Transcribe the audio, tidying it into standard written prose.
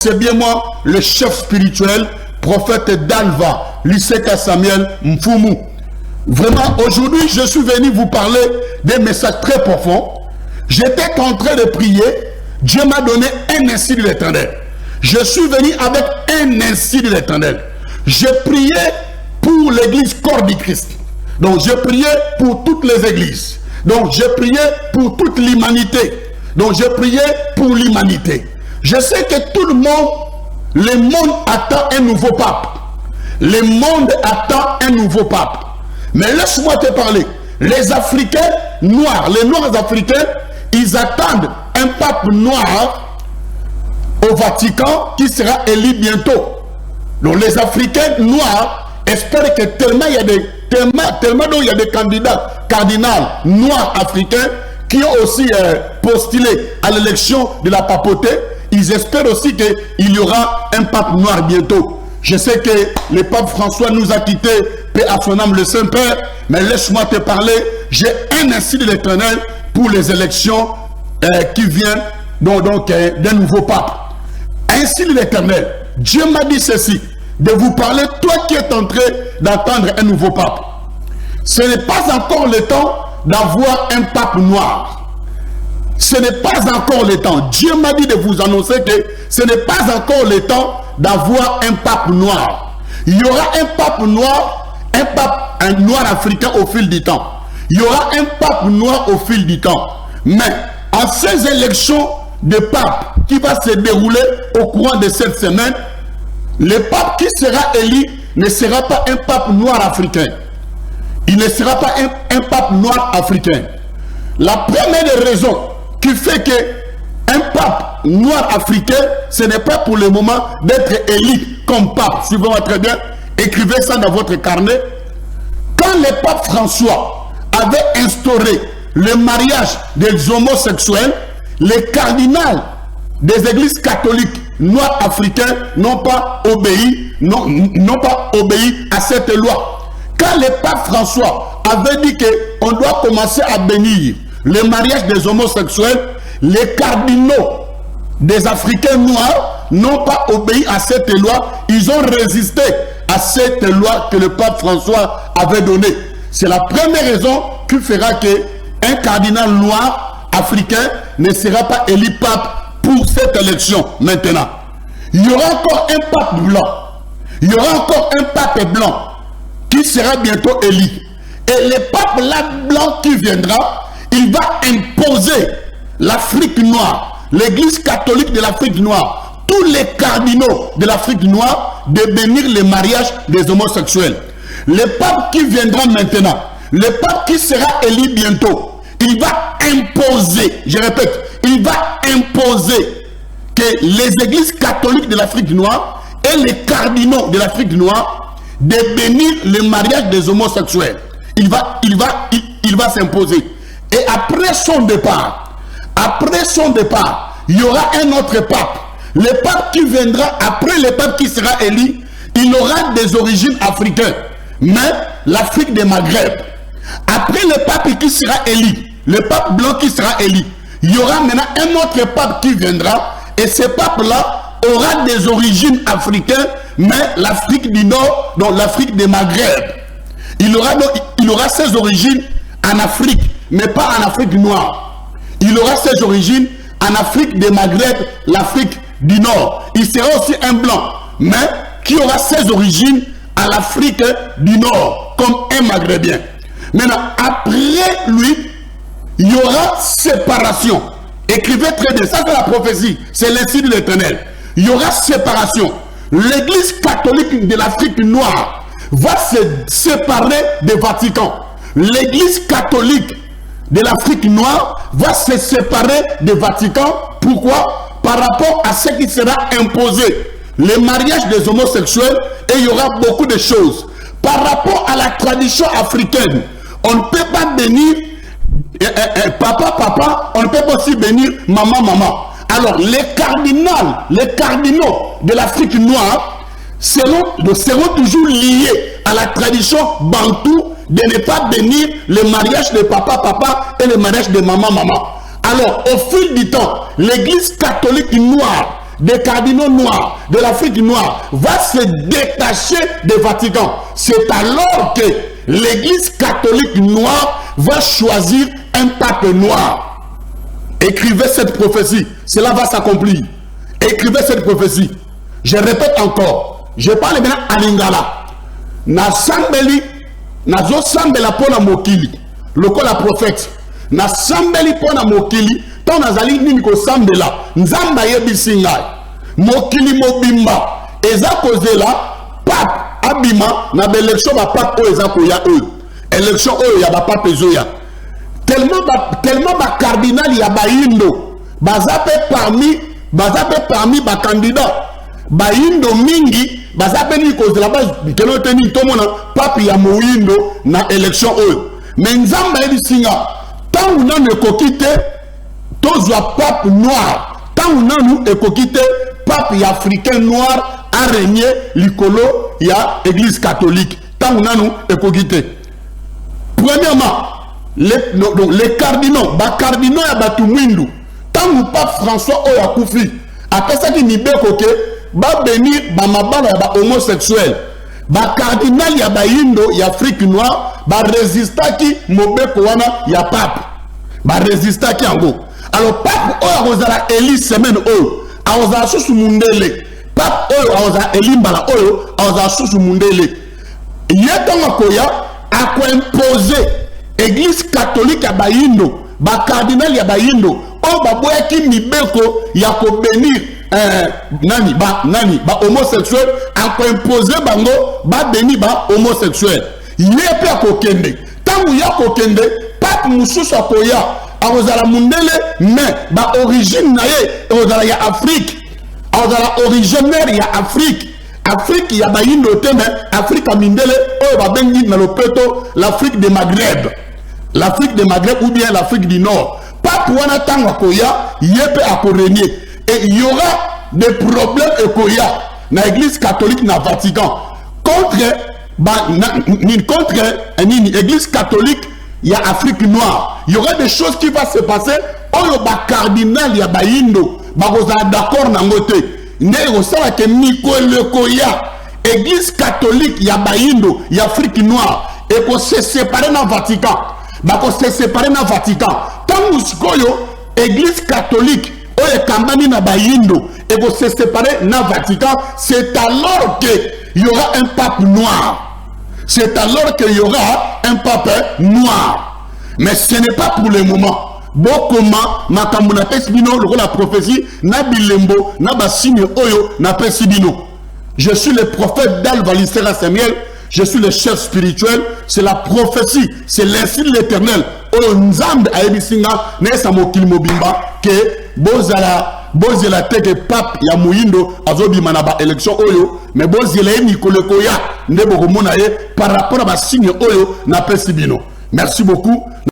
C'est bien moi, le chef spirituel, prophète d'Alva, Liseka Samuel Mfumu. Vraiment, aujourd'hui, je suis venu vous parler des messages très profonds. J'étais en train de prier, Dieu m'a donné un ainsi de l'Éternel. Je suis venu avec un ainsi de l'Éternel. Je priais pour l'église corps du Christ. Donc, je priais pour toutes les églises. Donc, je priais pour toute l'humanité. Donc, je priais pour l'humanité. Je sais que tout le monde attend un nouveau pape. Le monde attend un nouveau pape. Mais laisse-moi te parler. Les Africains noirs, les Noirs africains, ils attendent un pape noir au Vatican qui sera élu bientôt. Donc les Africains noirs espèrent que tellement il y a des candidats cardinaux noirs africains qui ont aussi postulé à l'élection de la papauté. Ils espèrent aussi qu'il y aura un pape noir bientôt. Je sais que le pape François nous a quittés, paix à son âme le Saint-Père, mais laisse-moi te parler, j'ai un ainsi de l'Éternel pour les élections qui viennent d'un nouveau pape. Ainsi de l'Éternel, Dieu m'a dit ceci, de vous parler, toi qui es en train d'attendre un nouveau pape. Ce n'est pas encore le temps d'avoir un pape noir. Ce n'est pas encore le temps. Dieu m'a dit de vous annoncer que ce n'est pas encore le temps d'avoir un pape noir. Il y aura un pape noir, un noir africain au fil du temps. Il y aura un pape noir au fil du temps. Mais à ces élections de pape qui va se dérouler au courant de cette semaine, le pape qui sera élu ne sera pas un pape noir africain. Il ne sera pas un pape noir africain. La première des raisons qui fait que un pape noir africain, ce n'est pas pour le moment d'être élu comme pape. Suivez-moi très bien, écrivez ça dans votre carnet. Quand le pape François avait instauré le mariage des homosexuels, les cardinaux des églises catholiques noirs africains n'ont pas obéi à cette loi. Quand le pape François avait dit qu'on doit commencer à bénir le mariage des homosexuels, les cardinaux des Africains noirs n'ont pas obéi à cette loi. Ils ont résisté à cette loi que le pape François avait donnée. C'est la première raison qui fera qu'un cardinal noir africain ne sera pas élu pape pour cette élection maintenant. Il y aura encore un pape blanc. Il y aura encore un pape blanc qui sera bientôt élu. Et le pape là blanc qui viendra, il va imposer l'Afrique noire, l'église catholique de l'Afrique noire, tous les cardinaux de l'Afrique noire de bénir le mariage des homosexuels. Le pape qui viendra maintenant, le pape qui sera élu bientôt, il va imposer, je répète, il va imposer que les églises catholiques de l'Afrique noire et les cardinaux de l'Afrique noire de bénir le mariage des homosexuels. Il va s'imposer. Et après son départ, il y aura un autre pape. Le pape qui viendra après le pape qui sera élu, il aura des origines africaines, mais l'Afrique des Maghreb. Après le pape qui sera élu, le pape blanc qui sera élu, il y aura maintenant un autre pape qui viendra, et ce pape-là aura des origines africaines, mais l'Afrique du Nord, donc l'Afrique des Maghreb. Il aura ses origines en Afrique, mais pas en Afrique noire. Il aura ses origines en Afrique des Maghreb, l'Afrique du Nord. Il sera aussi un blanc, mais qui aura ses origines à l'Afrique du Nord, comme un Maghrébien. Maintenant, après lui, il y aura séparation. Écrivez très bien, ça c'est la prophétie, c'est l'insigne de l'Éternel. Il y aura séparation. L'église catholique de l'Afrique noire va se séparer du Vatican. L'église catholique de l'Afrique noire va se séparer du Vatican. Pourquoi? Par rapport à ce qui sera imposé. Le mariage des homosexuels, et il y aura beaucoup de choses. Par rapport à la tradition africaine, on ne peut pas bénir papa, on ne peut pas aussi bénir maman. Alors les cardinaux de l'Afrique noire seront toujours liés à la tradition bantou de ne pas bénir le mariage de papa et le mariage de maman. Alors au fil du temps, l'église catholique noire des cardinaux noirs, de l'Afrique noire, va se détacher du Vatican. C'est alors que l'Église catholique noire va choisir un pape noir. Écrivez cette prophétie, cela va s'accomplir. Écrivez cette prophétie. Je répète encore, je parle maintenant à Lingala. Na sambeli, na zo sambela pona mokili, lokola prophète. Na sambeli pona mokili, ton azali nini ko sambela, nzamba yebisi ngai. Mokili mobimba, eza kozela, pape abima, na l'élection ba pape o eza koya eux. Élection o ya ba pape zoya. Tellement ba cardinal ya ba indo, bazape parmi ba candidat. Ba indo mingi, bazape ni kozela ba kelo teni tomona pape ya moindo na élection o. Mais nzamba yebisi nga, tant on a ne kokite, tozwa pape noir. Tant on a nous ekokite, pape africain noir a régné l'icolo ya église catholique. Tant on a nous ekokite. Premièrement, les cardinaux, ba cardinaux ya batu mwindu. Tant ou pape François Oya Koufi, après ça qui nibe koke, ba bénir ba mabala ya ba homosexuel. Ba cardinal ya ba indo ya Afrique noire, ba résista ki mobeko wana ya pape. Ba résista ki ango. Alors pape Oya Rosala Eli semaine Oyo, a Oza Susu Mundele. Pape Oyo a Oza Eli Mbala Oyo, a Oza Susu Mundele. Yetonga koya a ko imposer église catholique ya ba indo, ba cardinal ya ba indo, o ba boya ki mibeko ya ko bénir ba homosexuel a ko imposer bango ba bénir ba homosexuel. Yepe a ko kende. Tangu ya ko kende, pape mususu akoya akozala mundele mais ba origine na ye ozala ya Afrique, ozala originaire ya Afrique. Afrique ya ba indo te mais Afrique mindele o ba bengi na lopeto l'Afrique de Maghreb. L'Afrique de Maghreb ou bien l'Afrique du Nord. Pape wana tango akoya yepe akorenie. Et il y aura des problèmes ekoya na église catholique na Vatican contre église catholique ya Afrique noire. Il y aura des choses qui vont se passer. Oyo ba cardinal ya ba indo ba koza d'accord na ngote. Ndeko sala ke mikolo koya église catholique ya ba indo ya Afrique noire et ko se séparer na Vatican. Ba ko se séparer na Vatican. Tant muskoyo église catholique oye kambani na ba indo et ko se séparer na Vatican, c'est alors que il y aura un pape noir. C'est alors qu'il y aura un pape noir. Mais ce n'est pas pour le moment. Bokoma makamuna pesibino loko la prophétie na bilembo na basine oyo na pesibino. Je suis le prophète d'Alva Lissera Samuel, je suis le chef spirituel, c'est la prophétie, c'est l'insigne de l'Éternel. Oyo nzambe ayebisinga nesa mokili mobimba ke bozela teke pape ya muindo azobima na ba élection oyo mais bozela Nicolas Koya ndebo komona ye par rapport à ba signe oyo na pesibino. Merci beaucoup.